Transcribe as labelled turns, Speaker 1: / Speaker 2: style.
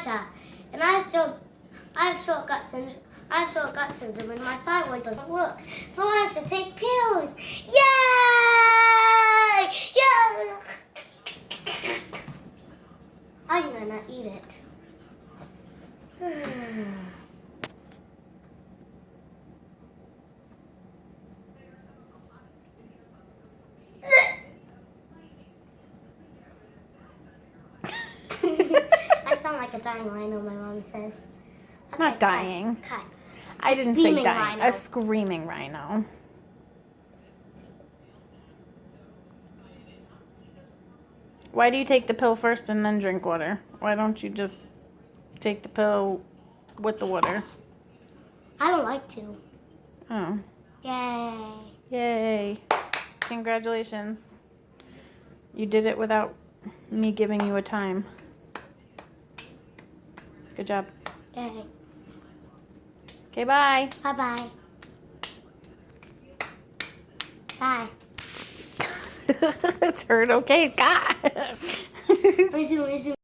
Speaker 1: Sasha, and I have short gut syndrome. I have short gut syndrome, and my thyroid doesn't work, so I have to take pills. Yay! Yeah. I'm gonna eat it. I sound like a dying rhino, my mom says. Okay,
Speaker 2: Not dying.
Speaker 1: Cut.
Speaker 2: I didn't say
Speaker 1: Screaming
Speaker 2: dying.
Speaker 1: rhino.
Speaker 2: A screaming rhino. Why do you take the pill first and then drink water? Why don't you just take the pill with the water?
Speaker 1: I don't like to.
Speaker 2: Oh.
Speaker 1: Yay.
Speaker 2: Yay. Congratulations. You did it without me giving you a time. Good job.
Speaker 1: Yay.
Speaker 2: Okay, bye.
Speaker 1: Bye-bye. Bye.
Speaker 2: It's heard. Okay, God.
Speaker 1: Listen.